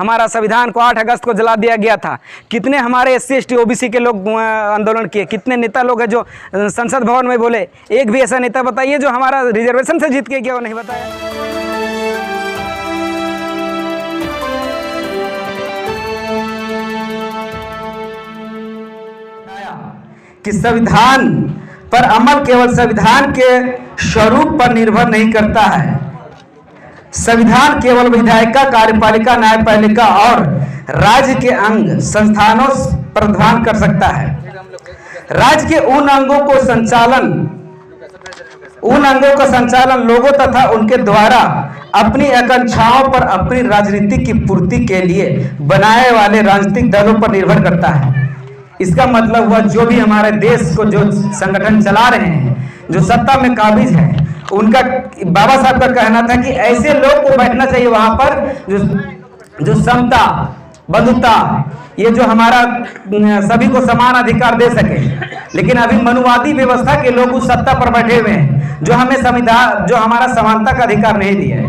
हमारा संविधान को 8 अगस्त को जला दिया गया था। कितने हमारे SC ST OBC के लोग आंदोलन किए, कितने नेता लोग हैं जो संसद भवन में बोले। एक भी ऐसा नेता बताइए जो हमारा रिजर्वेशन से जीत के गया, वो नहीं बताया। कि संविधान पर अमल केवल संविधान के स्वरूप पर निर्भर नहीं करता है। संविधान केवल विधायिका, कार्यपालिका, न्यायपालिका और राज्य के अंग संस्थानों प्रदान कर सकता है। राज्य के उन अंगों का संचालन लोगों तथा उनके द्वारा अपनी आकांक्षाओं पर अपनी राजनीति की पूर्ति के लिए बनाए वाले राजनीतिक दलों पर निर्भर करता है। इसका मतलब हुआ जो भी हमारे देश को जो संगठन चला रहे हैं, जो सत्ता में काबिज है, उनका बाबा साहब का कहना था कि ऐसे लोग को बैठना चाहिए वहां पर जो समता, बंधुता, ये जो हमारा सभी को समान अधिकार दे सके। लेकिन अभी मनुवादी व्यवस्था के लोग उस सत्ता पर बैठे हुए हैं जो हमें संविधान, जो हमारा समानता का अधिकार नहीं दिया है।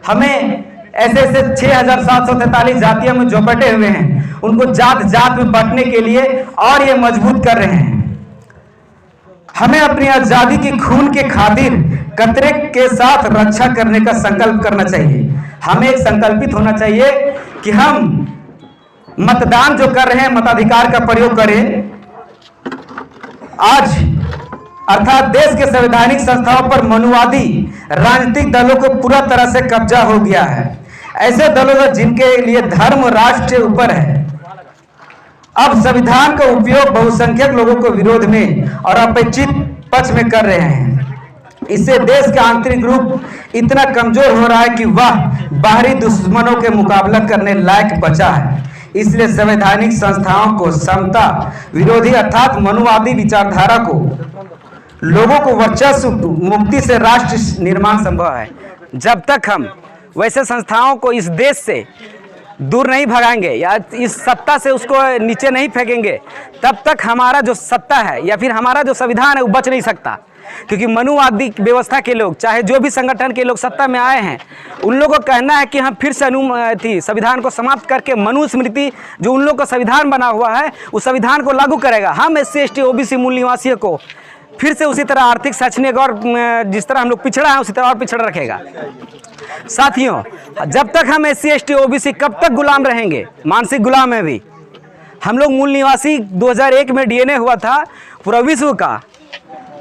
हमें ऐसे 6743 जातियों में जो बटे हुए हैं, उनको जात जात में बांटने के लिए और ये मजबूत कर रहे हैं। हमें अपनी आजादी की खून के खातिर कतरे के साथ रक्षा करने का संकल्प करना चाहिए। हमें एक संकल्पित होना चाहिए कि हम मतदान जो कर रहे हैं, मताधिकार का प्रयोग करें। आज अर्थात देश के संवैधानिक संस्थाओं पर मनुवादी राजनीतिक दलों को पूरा तरह से कब्जा हो गया है। ऐसे दलों का जिनके लिए धर्म राष्ट्र ऊपर है, अब संविधान का उपयोग बहुसंख्यक लोगों को विरोध में और अपेक्षित पक्ष में कर रहे हैं। इससे देश का आंतरिक रूप इतना कमजोर हो रहा है कि वह बाहरी दुश्मनों के मुकाबला करने लायक बचा है। इसलिए संवैधानिक संस्थाओं को समता विरोधी अर्थात मनुवादी विचारधारा को लोगों को वर्चस्व मुक्ति से राष्ट्र निर्माण संभव है। जब तक हम वैसे संस्थाओं को इस देश से दूर नहीं भगाएंगे या इस सत्ता से उसको नीचे नहीं फेंकेंगे, तब तक हमारा जो सत्ता है या फिर हमारा जो संविधान है वो बच नहीं सकता। क्योंकि मनुवादी व्यवस्था के लोग, चाहे जो भी संगठन के लोग सत्ता में आए हैं, उन लोगों को कहना है कि हम फिर से संविधान को समाप्त करके मनुस्मृति जो उन लोग का संविधान बना हुआ है उस संविधान को लागू करेगा। हम SC ST OBC मूल निवासियों को फिर से उसी तरह आर्थिक, शैक्षणिक और जिस तरह हम लोग पिछड़ा है उसी तरह और पिछड़ा रखेगा। साथियों, जब तक हम SC ST OBC कब तक गुलाम रहेंगे? मानसिक गुलाम है भी। हम लोग मूल निवासी 2001 में DNA हुआ था पूरा विश्व का,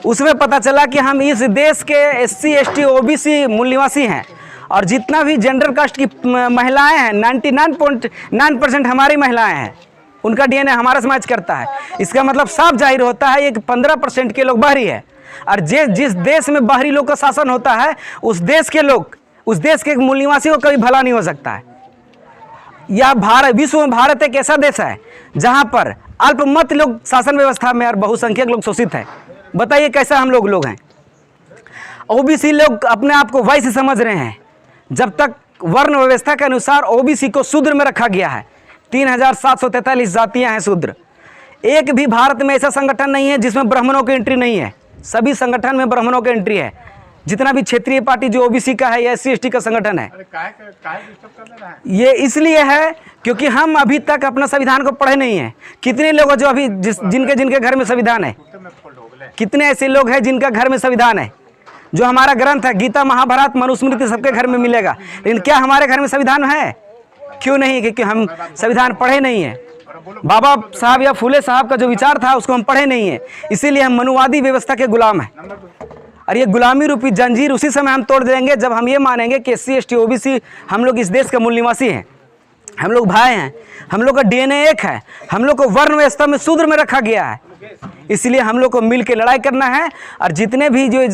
उसमें पता चला कि हम इस देश के SC ST OBC मूल निवासी हैं और जितना भी जनरल कास्ट की महिलाएं हैं 99.9% हमारी महिलाएं हैं, उनका DNA हमारा समाज करता है। इसका मतलब साफ जाहिर होता है कि 15% के लोग बाहरी है और जिस देश में बाहरी लोग का शासन होता है उस देश के लोग, उस देश के मूल निवासियों को कभी भला नहीं हो सकता है। यह विश्व में भारत एक ऐसा देश है जहां पर अल्पमत लोग शासन व्यवस्था में और बहुसंख्यक लोग शोषित है। बताइए कैसा हम लोग हैं। OBC लोग अपने आप को वैश्य समझ रहे हैं। जब तक वर्ण व्यवस्था के अनुसार OBC को शूद्र में रखा गया है। 3743 जातियां हैं शूद्र। एक भी भारत में ऐसा संगठन नहीं है जिसमें ब्राह्मणों की एंट्री नहीं है। सभी संगठन में ब्राह्मणों की एंट्री है। जितना भी क्षेत्रीय पार्टी जो OBC का है या SC ST का संगठन है, ये इसलिए है क्योंकि हम अभी तक अपना संविधान को पढ़े नहीं है। कितने लोग जो अभी जिनके घर में संविधान है, कितने ऐसे लोग हैं जिनका घर में संविधान है? जो हमारा ग्रंथ है गीता, महाभारत, मनुस्मृति सबके घर में मिलेगा, लेकिन क्या हमारे घर में संविधान है? क्यों नहीं? क्योंकि हम संविधान पढ़े नहीं है। बाबा साहब या फूले साहब का जो विचार था उसको हम पढ़े नहीं है, इसीलिए हम मनुवादी व्यवस्था के गुलाम हैं। और ये गुलामी रूपी जंजीर उसी समय हम तोड़ देंगे जब हम ये मानेंगे कि SC ST OBC हम लोग इस देश का मूल निवासी हैं, हम लोग भाई हैं, हम लोग का DNA एक है, हम लोग को वर्ण व्यवस्था में शूद्र में रखा गया है। इसलिए हम लोग को मिल के लड़ाई करना है। और जितने भी जो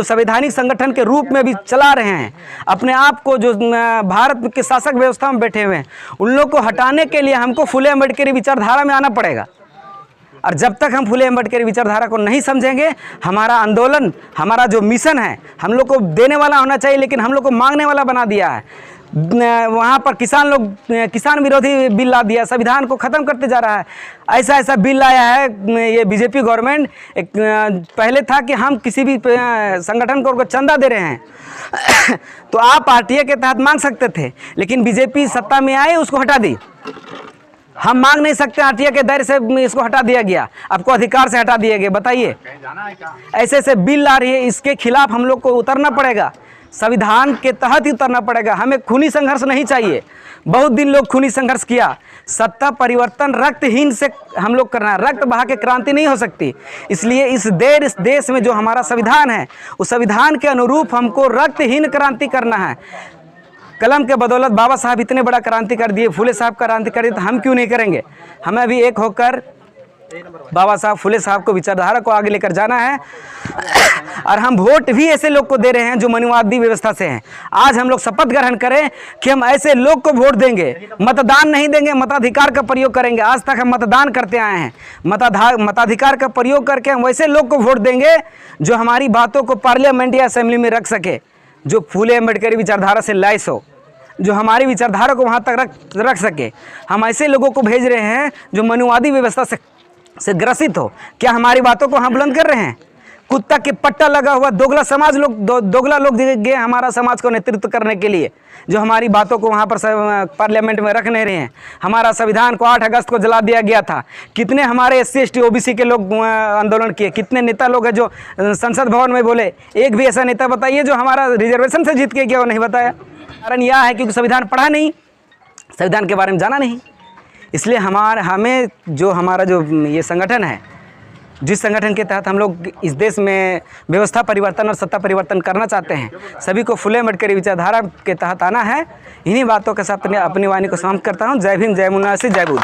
संवैधानिक संगठन के रूप में भी चला रहे हैं, अपने आप को जो भारत के शासक व्यवस्था में बैठे हुए हैं, उन लोग को हटाने के लिए हमको फुले अम्बेडकरी विचारधारा में आना पड़ेगा। और जब तक हम फुले अम्बेडकरी विचारधारा को नहीं समझेंगे, हमारा आंदोलन, हमारा जो मिशन है हम लोग को देने वाला होना चाहिए, लेकिन हम लोग को मांगने वाला बना दिया है। वहाँ पर किसान विरोधी बिल ला दिया, संविधान को ख़त्म करते जा रहा है। ऐसा बिल लाया है ये बीजेपी गवर्नमेंट। एक पहले था कि हम किसी भी संगठन को चंदा दे रहे हैं तो आप आरटीए के तहत मांग सकते थे, लेकिन बीजेपी सत्ता में आए उसको हटा दी। हम मांग नहीं सकते, आरटीए के दायरे से इसको हटा दिया गया, आपको अधिकार से हटा दिया गया। बताइए, ऐसे बिल आ रही है, इसके खिलाफ हम लोग को उतरना पड़ेगा, संविधान के तहत ही उतरना पड़ेगा। हमें खूनी संघर्ष नहीं चाहिए। बहुत दिन लोग खूनी संघर्ष किया। सत्ता परिवर्तन रक्तहीन से हम लोग करना है, रक्त बहा के क्रांति नहीं हो सकती। इसलिए इस देश में जो हमारा संविधान है, उस संविधान के अनुरूप हमको रक्तहीन क्रांति करना है। कलम के बदौलत बाबा साहब इतने बड़ा क्रांति कर दिए, फुले साहब क्रांति कर दिए, तो हम क्यों नहीं करेंगे? हमें भी एक होकर बाबा साहब फुले साहब को विचारधारा को आगे लेकर जाना है। और हम वोट भी ऐसे लोग को दे रहे हैं जो मनुवादी व्यवस्था से हैं। आज हम लोग शपथ ग्रहण करें कि हम ऐसे लोग को वोट देंगे, मतदान नहीं देंगे, मताधिकार का प्रयोग करेंगे। आज तक हम मतदान करते आए हैं, मताधिकार का प्रयोग करके हम वैसे लोग को वोट देंगे जो हमारी बातों को पार्लियामेंट या असेंबली में रख सके, जो फूले अम्बेडकरी विचारधारा से लैस हो, जो हमारी विचारधारा को वहाँ तक रख सके। हम ऐसे लोगों को भेज रहे हैं जो मनुवादी व्यवस्था से ग्रसित हो। क्या हमारी बातों को हम बुलंद कर रहे हैं? कुत्ता के पट्टा लगा हुआ दोगला समाज लोग, दोगला लोग गए हमारा समाज को नेतृत्व करने के लिए, जो हमारी बातों को वहाँ पर पार्लियामेंट में रख नहीं रहे हैं। हमारा संविधान को 8 अगस्त को जला दिया गया था। कितने हमारे SC ST OBC के लोग आंदोलन किए, कितने नेता लोग हैं जो संसद भवन में बोले? एक भी ऐसा नेता बताइए जो हमारा रिजर्वेशन से जीत के गया, वो नहीं बताया। कारण यह है क्योंकि संविधान पढ़ा नहीं, संविधान के बारे में जाना नहीं। इसलिए हमें जो हमारा जो ये संगठन है, जिस संगठन के तहत हम लोग इस देश में व्यवस्था परिवर्तन और सत्ता परिवर्तन करना चाहते हैं, सभी को फुले अम्बेडकरी विचारधारा के तहत आना है। इन्हीं बातों के साथ अपनी वाणी को समाप्त करता हूँ। जय भीम, जय मुन्ना, जय बुद्ध।